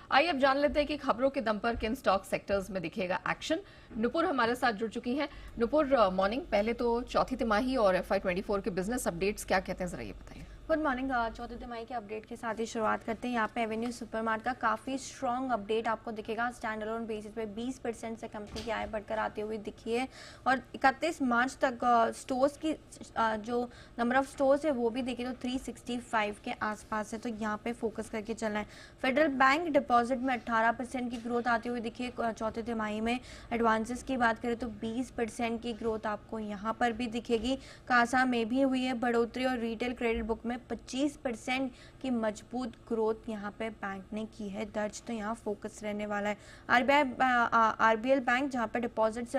आइए अब जान लेते हैं कि खबरों के दम पर किन स्टॉक सेक्टर्स में दिखेगा एक्शन। नुपुर हमारे साथ जुड़ चुकी हैं। नुपुर, मॉर्निंग। पहले तो चौथी तिमाही और FY24 के बिजनेस अपडेट्स क्या कहते हैं, जरा ये बताइए। Good morning. चौथी तिमाही के अपडेट के साथ ही शुरुआत करते हैं। यहाँ पे एवेन्यू सुपरमार्ट का काफ़ी स्ट्रॉन्ग अपडेट आपको दिखेगा। स्टैंड अलोन बेसिस पे 20% से कंपनी की आय बढ़कर आती हुई दिखी है और 31 मार्च तक स्टोर्स की जो नंबर ऑफ स्टोर्स है वो भी देखिए तो 365 के आसपास है, तो यहाँ पे फोकस करके चलना है। फेडरल बैंक डिपॉजिट में 18% की ग्रोथ आती हुई दिखी है चौथी तिमाही में। एडवांसेस की बात करें तो 20% की ग्रोथ आपको यहाँ पर भी दिखेगी। कासा में भी हुई है बढ़ोतरी और रिटेल क्रेडिट बुक में 25% की मजबूत ग्रोथ यहाँ पे बैंक ने की है दर्ज, तो यहाँ फोकस रहने वाला है। आरबीएल बैंक जहाँ पे डिपॉजिट्स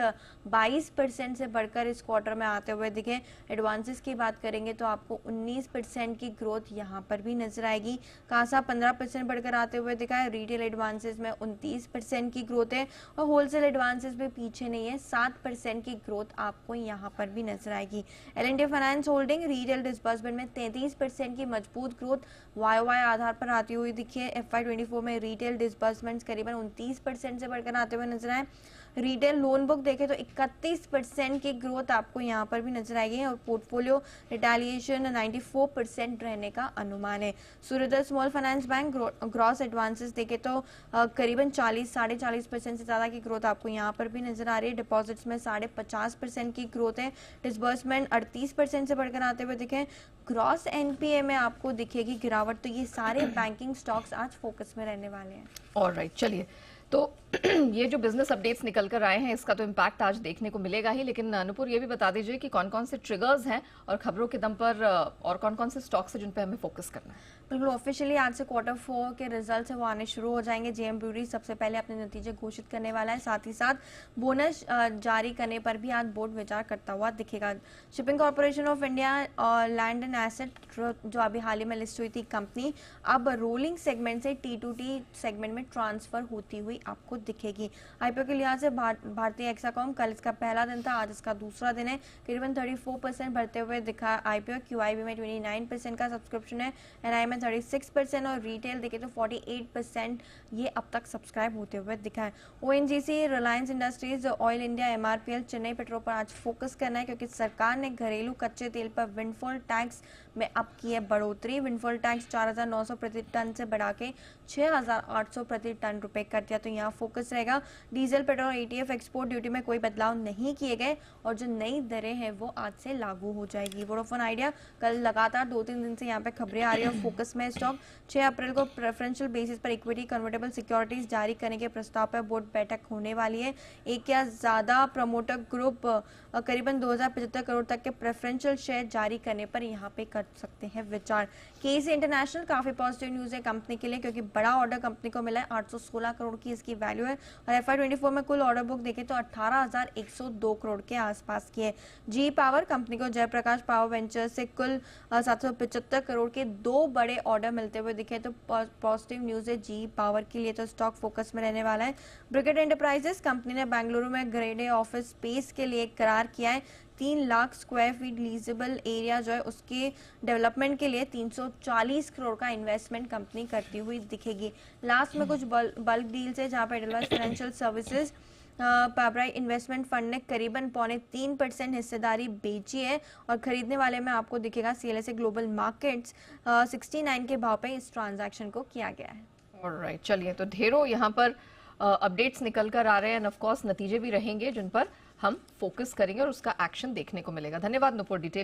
22% से बढ़कर इस क्वार्टर में आते हुए दिखे। एडवांसेस की बात करेंगे तो आपको 19% की ग्रोथ यहाँ पर भी नजर आएगी। कासा 15% बढ़कर आते हुए दिखा है। रिटेल एडवांसेस में 29% की ग्रोथ है और होलसेल एडवांसेस भी पीछे नहीं है, 7% की ग्रोथ आपको यहाँ पर भी नजर आएगी। L&T finance holding retail disbursement में 33% की मजबूत ग्रोथ वाई आधार पर आती हुई दिखी है। FY24 में रिटेल डिसबर्समेंट्स करीबन 29% से बढ़कर आते हुए नजर आए। रिटेल लोन बुक देखें तो 31% की ग्रोथ आपको यहाँ पर भी नजर आएगी और पोर्टफोलियो रिटेलिएशन 94% रहने का अनुमान है। सूर्योदय small finance bank gross advances देखें तो करीबन 40-40% से ज्यादा की ग्रोथ आपको यहाँ पर भी नजर आ रही है। डिपॉजिट्स में 50% की ग्रोथ है। डिसबर्समेंट 38% से बढ़कर आते हुए दिखे। ग्रॉस एनपीए में आपको दिखेगी गिरावट, तो ये सारे बैंकिंग स्टॉक्स आज फोकस में रहने वाले हैं। ऑलराइट, चलिए तो ये जो बिजनेस अपडेट्स निकल कर आए हैं इसका तो इम्पैक्ट आज देखने को मिलेगा ही, लेकिन नुपुर ये भी बता दीजिए कि कौन कौन से ट्रिगर्स हैं और खबरों के दम पर और कौन कौन से स्टॉक्स हैं जिन पे हमें फोकस करना है। बिल्कुल, ऑफिशियली आज से Q4 के रिजल्ट्स है वो आने शुरू हो जाएंगे। जेएम ब्रूरी सबसे पहले अपने नतीजे घोषित करने वाला है, साथ ही साथ बोनस जारी करने पर भी आज बोर्ड विचार करता हुआ दिखेगा। शिपिंग कॉर्पोरेशन ऑफ इंडिया और लैंड एंड एसेट जो अभी हाल ही में लिस्ट हुई थी कंपनी, अब रोलिंग सेगमेंट से T2T सेगमेंट में ट्रांसफर होती हुई आपको दिखेगी। आईपीओ के लिहाज से भारतीय एक्साकॉम कल इसका पहला दिन था, आज इसका दूसरा दिन है। करीबन 34% बढ़ते हुए दिखा आईपीओ। QIB में 29% का सब्सक्रिप्शन है, एनआई में 36% और रिटेल देखे तो 48% ये अब तक सब्सक्राइब होते हुए दिखा है। ONGC, Reliance industries, oil India, MRPL, Chennai petro पर आज फोकस करना है क्योंकि सरकार ने घरेलू कच्चे तेल पर विंडफॉल टैक्स में अब की है बढ़ोतरी। विंडफॉल टैक्स 4,900 प्रति टन से बढ़ा के 6,800 प्रति टन रुपए कर दिया, तो यहाँ फोकस रहेगा। Diesel, petrol, ETF export duty में कोई बदलाव नहीं किए गए और जो नई दरें हैं वो आज से लागू हो जाएगी। वोडाफोन आइडिया कल लगातार 2-3 दिन से यहाँ पे खबरें आ रही है और फोकस में स्टॉक। 6 अप्रैल को प्रेफरेंशियल बेसिस पर इक्विटी कन्वर्टेबल सिक्योरिटीज जारी करने के प्रस्ताव पर बोर्ड बैठक होने वाली है। एक या ज्यादा प्रमोटर ग्रुप करीबन 2,075 करोड़ तक के प्रेफरेंशियल शेयर जारी करने पर यहाँ पे कर सकते हैं विचार। केसी इंटरनेशनल काफी पॉजिटिव न्यूज है कंपनी के लिए क्योंकि बड़ा ऑर्डर कंपनी को मिला है, 816 करोड़ की इसकी वैल्यू है और FY24 में कुल ऑर्डर बुक देखें तो 18,102 करोड़ के आसपास की है। जी पावर कंपनी को जयप्रकाश पावर वेंचर से कुल 775 करोड़ के 2 बड़े ऑर्डर मिलते हुए दिखे, तो पॉजिटिव न्यूज है जी पावर के लिए, तो स्टॉक फोकस में रहने वाला है। ब्रिगेड एंटरप्राइजेस कंपनी ने बेंगलुरु में ग्रेड ए ऑफिस स्पेस के लिए करार किया है। 3 लाख स्क्वायर फीट लीजेबल एरिया जो है उसके डेवलपमेंट के लिए 340 करोड़ का इन्वेस्टमेंट कंपनी करती हुई दिखेगी। लास्ट में कुछ बल्क डील्स है जहां पर एडवांस फाइनेंशियल सर्विसेज पावराइट इन्वेस्टमेंट फंड ने करीबन 3.25% हिस्सेदारी बेची है और खरीदने वाले में आपको दिखेगा CLSA ग्लोबल मार्केट्स। 69 के भाव पे इस ट्रांजैक्शन को किया गया है। ऑलराइट, चलिए तो ढेरों यहाँ पर अपडेट्स निकल कर आ रहे हैं, ऑफ कोर्स नतीजे भी रहेंगे जिन पर हम फोकस करेंगे और उसका एक्शन देखने को मिलेगा। धन्यवाद नुपुर, डिटेल